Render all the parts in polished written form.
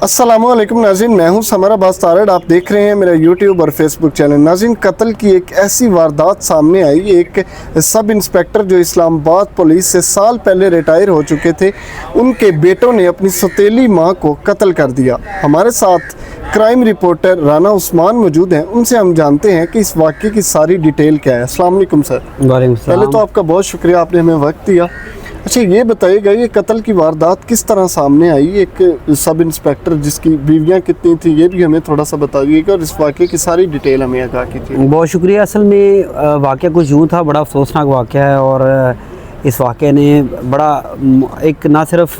अस्सलामुअलैकुम नाज़रीन, मैं हूं समर अब्बास तारड़। आप देख रहे हैं मेरा यूट्यूब और फेसबुक चैनल। नाज़रीन, कत्ल की एक ऐसी वारदात सामने आई। एक सब इंस्पेक्टर जो इस्लामाबाद पुलिस से साल पहले रिटायर हो चुके थे, उनके बेटों ने अपनी सौतेली मां को कत्ल कर दिया। हमारे साथ क्राइम रिपोर्टर राना उस्मान मौजूद हैं, उनसे हम जानते हैं कि इस वाक़े की सारी डिटेल क्या है। अस्सलाम वालेकुम सर। पहले तो आपका बहुत शुक्रिया, आपने हमें वक्त दिया। अच्छा, ये बताइएगा, ये कत्ल की वारदात किस तरह सामने आई? एक सब इंस्पेक्टर जिसकी बीवियां कितनी थी, ये भी हमें थोड़ा सा बताइएगा, और इस वाक़े की सारी डिटेल हमें आगाह कीजिए। बहुत शुक्रिया। असल में वाक़या कुछ यूँ था, बड़ा अफसोसनाक वाक़या है, और इस वाक़े ने बड़ा एक ना सिर्फ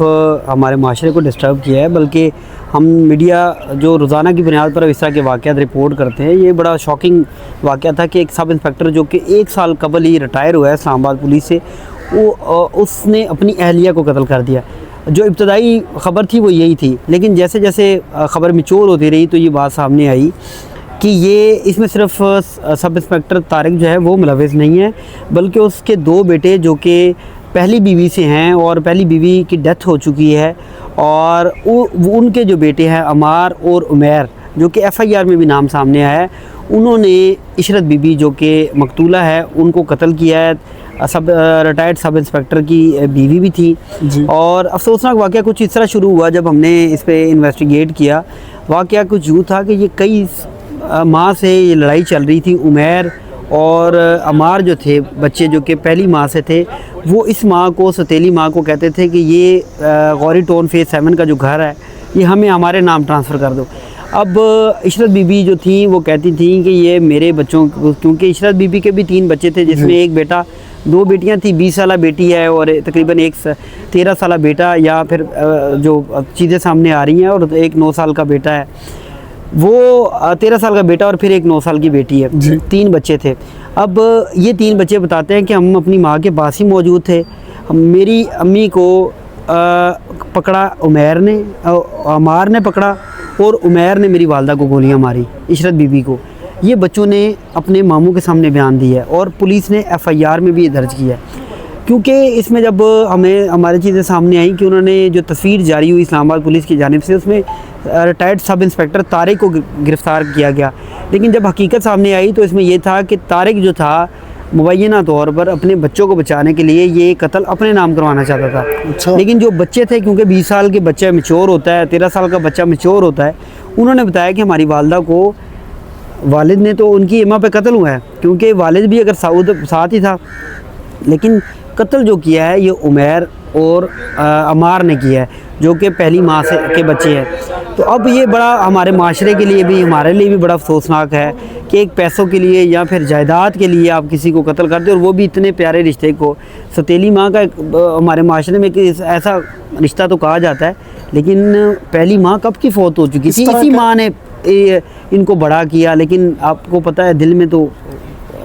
हमारे माशरे को डिस्टर्ब किया है, बल्कि हम मीडिया जो रोज़ाना की बुनियाद पर इस तरह के वाक़यात रिपोर्ट करते हैं, ये बड़ा शॉकिंग वाक़या था कि एक सब इंस्पेक्टर जो कि 1 साल कबल ही रिटायर हुआ है इस्लामाबाद पुलिस से, वो उसने अपनी अहलिया को कत्ल कर दिया। जो इब्तदाई ख़बर थी वो यही थी, लेकिन जैसे जैसे ख़बर मैच्योर होती रही तो ये बात सामने आई कि ये इसमें सिर्फ सब इंस्पेक्टर तारिक जो है वो मुलविस नहीं है, बल्कि उसके 2 बेटे जो कि पहली बीवी से हैं और पहली बीवी की डेथ हो चुकी है, और उनके जो बेटे हैं अमार और उमैर, जो कि FIR में भी नाम सामने आया है, उन्होंने इशरत बीबी जो कि मकतूला है उनको कत्ल किया है। रिटायर्ड सब इंस्पेक्टर की बीवी भी थी। और अफसोसनाक वाक़या कुछ इस तरह शुरू हुआ जब हमने इस पे इन्वेस्टिगेट किया। वाक़या कुछ यूँ था कि ये कई माह से ये लड़ाई चल रही थी। उमैर और अमार जो थे बच्चे, जो कि पहली माँ से थे, वो इस माँ को, सौतेली माँ को कहते थे कि ये गौरी टाउन फेज़ 7 का जो घर है ये हमें हमारे नाम ट्रांसफ़र कर दो। अब इशरत बीबी जो थी वो कहती थी कि ये मेरे बच्चों, क्योंकि इशरत बीबी के भी 3 बच्चे थे, जिसमें एक बेटा, 2 बेटियां थी, 20 साला बेटी है और तकरीबन एक 13 साला बेटा, या फिर जो चीज़ें सामने आ रही हैं, और एक 9 साल का बेटा है। वो 13 साल का बेटा और फिर एक 9 साल की बेटी है। 3 बच्चे थे। अब ये 3 बच्चे बताते हैं कि हम अपनी माँ के पास ही मौजूद थे। मेरी अम्मी को पकड़ा उमैर ने, अमार ने पकड़ा, और उमैर ने मेरी वालदा को गोलियां मारी, इशरत बीबी को। ये बच्चों ने अपने मामू के सामने बयान दिया है, और पुलिस ने FIR में भी ये दर्ज किया है। क्योंकि इसमें जब हमें हमारी चीज़ें सामने आई कि उन्होंने जो तस्वीर जारी हुई इस्लामाबाद पुलिस की जानिब से, उसमें रिटायर्ड सब इंस्पेक्टर तारिक को गिरफ़्तार किया गया, लेकिन जब हकीकत सामने आई तो इसमें यह था कि तारिक जो था मुबैना तौर पर अपने बच्चों को बचाने के लिए ये कत्ल अपने नाम करवाना चाहता था। अच्छा। लेकिन जो बच्चे थे, क्योंकि 20 साल के बच्चा मैच्योर होता है, 13 साल का बच्चा मैच्योर होता है, उन्होंने बताया कि हमारी वालदा को, वालिद ने तो उनकी इमा पे कत्ल हुआ है, क्योंकि वालिद भी अगर साथ ही था, लेकिन कत्ल जो किया है ये उमैर और अमार ने किया है, जो कि पहली माँ से के बच्चे हैं। तो अब ये बड़ा हमारे माशरे के लिए भी, हमारे लिए भी बड़ा अफसोसनाक है कि एक पैसों के लिए या फिर जायदाद के लिए आप किसी को कत्ल करते हो, और वो भी इतने प्यारे रिश्ते को। सौतेली माँ का हमारे माशरे में ऐसा रिश्ता तो कहा जाता है, लेकिन पहली माँ कब की फौत हो चुकी थी, इसी माँ ने इनको बड़ा किया। लेकिन आपको पता है, दिल में तो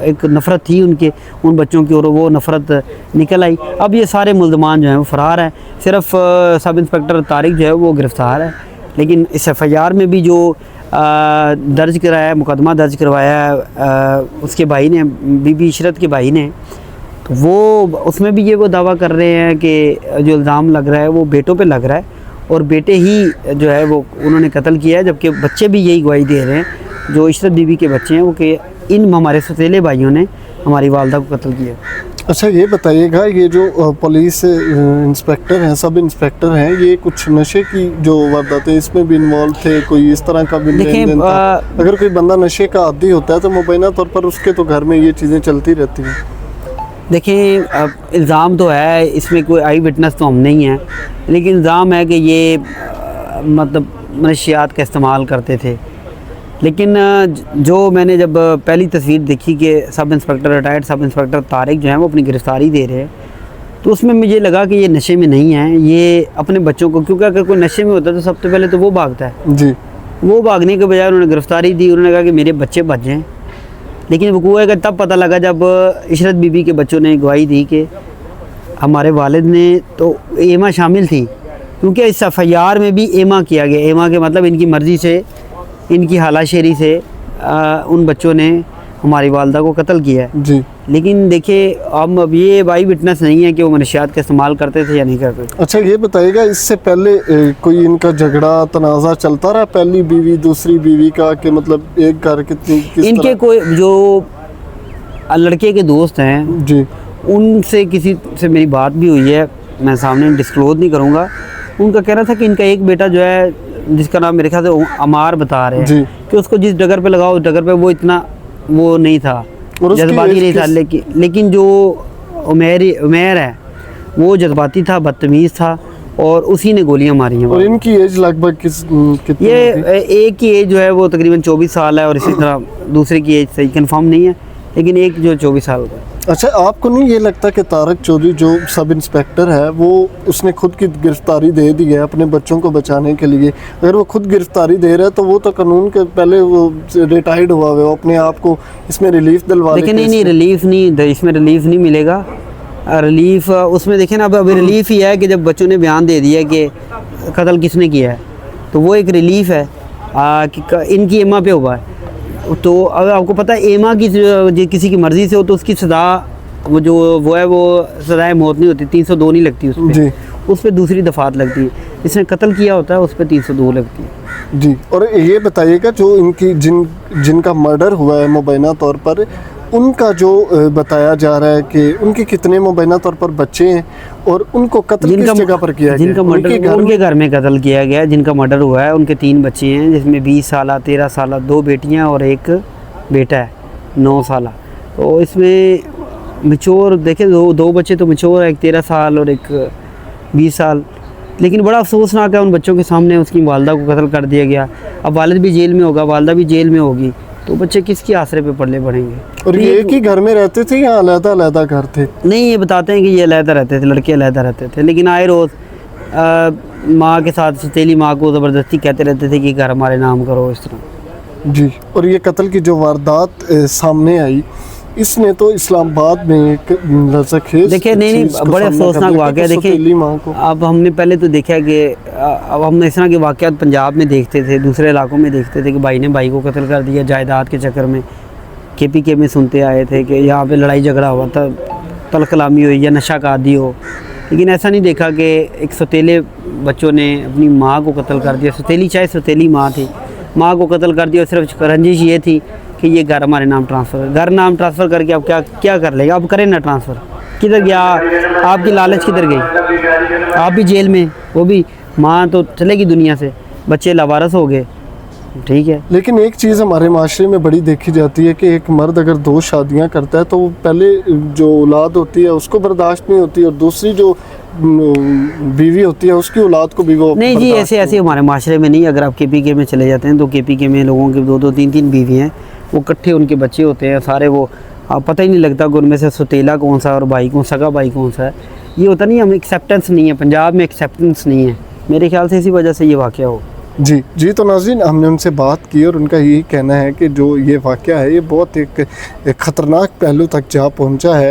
एक नफ़रत थी उनके, उन बच्चों की, और वो नफ़रत निकल आई। अब ये सारे मुल्ज़मान जो हैं वो फ़रार हैं, सिर्फ सब इंस्पेक्टर तारिक जो है वो गिरफ़्तार है। लेकिन इस FIR में भी जो दर्ज कराया, मुकदमा दर्ज करवाया है उसके भाई ने, बीबी इशरत के भाई ने, तो वो उसमें भी ये वो दावा कर रहे हैं कि जो इल्ज़ाम लग रहा है वो बेटों पे लग रहा है, और बेटे ही जो है वो उन्होंने कत्ल किया है, जबकि बच्चे भी यही गवाही दे रहे हैं जो इशरत बीबी के बच्चे हैं, वो कि इन हमारे सौतेले भाइयों ने हमारी वालदा को कत्ल किया। अच्छा, ये बताइएगा, ये जो पुलिस इंस्पेक्टर हैं, सब इंस्पेक्टर हैं, ये कुछ नशे की जो वारदातें इसमें भी इन्वॉल्व थे, कोई इस तरह का भी लेन-देन था? अगर कोई बंदा नशे का आदी होता है तो मुबैना तौर पर उसके तो घर में ये चीज़ें चलती रहती हैं। देखिए, इल्ज़ाम तो है, इसमें कोई आई विटनेस तो हम नहीं हैं, लेकिन इल्ज़ाम है कि ये मतलब मनशियात का इस्तेमाल करते थे। लेकिन जो मैंने जब पहली तस्वीर देखी कि sub inspector, retired sub inspector Tariq जो हैं वो अपनी गिरफ़्तारी दे रहे हैं, तो उसमें मुझे लगा कि ये नशे में नहीं है, ये अपने बच्चों को, क्योंकि अगर कोई नशे में होता है तो सबसे पहले तो वो भागता है जी। वो भागने के बजाय उन्होंने गिरफ़्तारी दी, उन्होंने कहा कि मेरे बच्चे बच जाएँ। लेकिन वकूआ का तब पता लगा जब इशरत बीबी के बच्चों ने गवाही दी कि हमारे वालिद ने, तो एमा शामिल थी, क्योंकि इस FIR में भी एमा किया गया। एमा के मतलब इनकी मर्ज़ी से, इनकी हालाशेरी से उन बच्चों ने हमारी वालदा को कत्ल किया है जी। लेकिन देखिए अब ये वाई विटनेस नहीं है कि वो मनशियात का इस्तेमाल करते थे या नहीं करते थे। अच्छा ये बताइएगा, इससे पहले कोई इनका झगड़ा तनाज़ा चलता रहा पहली बीवी दूसरी बीवी का, कि मतलब एक घर कितनी किस इनके कोई जो लड़के के दोस्त हैं जी उनसे किसी से मेरी बात भी हुई है, मैं सामने डिस्क्लोज नहीं करूँगा। उनका कहना था कि इनका एक बेटा जो है जिसका नाम मेरे ख्याल से अमार बता रहे जी। हैं कि उसको जिस डगर पे लगाओ उस डगर पे वो इतना वो नहीं था, और उसकी जज्बाती एज नहीं था। लेकिन जो उमेर है वो जज्बाती था, बदतमीज़ था और उसी ने गोलियां मारी हैं। और इनकी एज लगभग कितनी ये होगी? एक की एज जो है वो तकरीबन 24 साल है और इसी तरह दूसरे की एज सही कंफर्म नहीं है, लेकिन एक जो 24 साल का है। अच्छा आपको नहीं ये लगता कि तारक चौधरी जो सब इंस्पेक्टर है वो उसने खुद की गिरफ्तारी दे दी है अपने बच्चों को बचाने के लिए? अगर वो खुद गिरफ्तारी दे रहा है तो वो तो कानून के पहले वो रिटायर्ड हुआ है, वो अपने आप को इसमें रिलीफ दिलवा ले। लेकिन नहीं रिलीफ नहीं, इसमें रिलीफ नहीं मिलेगा। रिलीफ उसमें देखें ना, अब अभी रिलीफ ही है कि जब बच्चों ने बयान दे दिया कि कत्ल किसने किया है, तो वो एक रिलीफ है कि इनकी एमा पे हुआ है। तो अगर आपको पता है एमा की जो किसी की मर्ज़ी से हो तो उसकी सज़ा वो है वो सज़ाए मौत नहीं होती, 302 नहीं लगती उस पर दूसरी दफ़ात लगती है। जिसने कत्ल किया होता है उस पर 302 लगती है जी। और ये बताइएगा जो इनकी जिनका मर्डर हुआ है मुबैना तौर पर, उनका जो बताया जा रहा है कि उनके कितने मुबैना तौर पर बच्चे हैं और उनको कत्ल किस जगह पर किया गया? जिनका मर्डर उनके घर में कत्ल किया गया, जिनका मर्डर हुआ है उनके 3 बच्चे हैं, जिसमें 20 साल 13 साल 2 बेटियां और एक बेटा है 9 साल। तो इसमें मिच्योर देखे दो बच्चे तो मिच्योर है, एक 13 साल और एक 20 साल। लेकिन बड़ा अफसोसनाक है उन बच्चों के सामने उसकी वालदा को कत्ल कर दिया गया। अब वालिद भी जेल में होगा, वालदा भी जेल में होगी, तो बच्चे किसके आसरे पे पड़े बढ़ेंगे? और ये एक ही घर में रहते थे या अलग-अलग घर थे? नहीं, ये बताते हैं कि ये अलहदा रहते थे, लड़के अलहदा रहते थे, लेकिन आए रोज़ माँ के साथ सतीली माँ को ज़बरदस्ती कहते रहते थे कि घर हमारे नाम करो इस तरह। जी। और ये कत्ल की जो वारदात सामने आई, इसने तो इस्लामाबाद में एक लज़खेज़ देखिए नहीं बड़े अफसोसनाक वाक़या। देखिए अब हमने पहले तो देखा कि अब हम इस तरह के वाक़यात पंजाब में देखते थे, दूसरे इलाकों में देखते थे कि भाई ने भाई को कत्ल कर दिया जायदाद के चक्कर में। KPK में सुनते आए थे कि यहाँ पे लड़ाई झगड़ा हुआ था, तल कलामी हुई या नशा का आदी हो, लेकिन ऐसा नहीं देखा कि एक सौतेले बच्चों ने अपनी माँ को कत्ल कर दिया। सौतेली चाहे सौतेली माँ थी, माँ को कत्ल कर दिया। सिर्फ रंजिश ये थी कि ये घर हमारे नाम ट्रांसफ़र, घर नाम ट्रांसफ़र करके अब क्या कर लेगा? अब करें ना ट्रांसफ़र, किधर गया आपकी लालच, किधर गई? आप भी जेल में, वो भी माँ तो चलेगी दुनिया से, बच्चे लावारस हो गए, ठीक है। लेकिन एक चीज़ हमारे माशरे में बड़ी देखी जाती है कि एक मर्द अगर 2 शादियां करता है तो वो पहले जो औलाद होती है उसको बर्दाश्त नहीं होती और दूसरी जो बीवी होती है उसकी औलाद को भी वो नहीं जी, ऐसे हमारे माशरे में नहीं। अगर आप KPK में चले जाते हैं तो KPK में लोगों के 2-2 3-3 बीवी हैं, वो इकट्ठे उनके बच्चे होते हैं सारे, वो पता ही नहीं लगता कि उनमें से सौतेला कौन सा और भाई कौन, सगा भाई कौन सा है। ये होता नहीं, हम एक्सेप्टेंस नहीं है, पंजाब में एक्सेप्टेंस नहीं है, मेरे ख्याल से इसी वजह से ये वाक़या हो। जी। तो नाज़रीन हमने उनसे बात की और उनका यही कहना है कि जो ये वाक़या है ये बहुत एक ख़तरनाक पहलू तक जा पहुंचा है।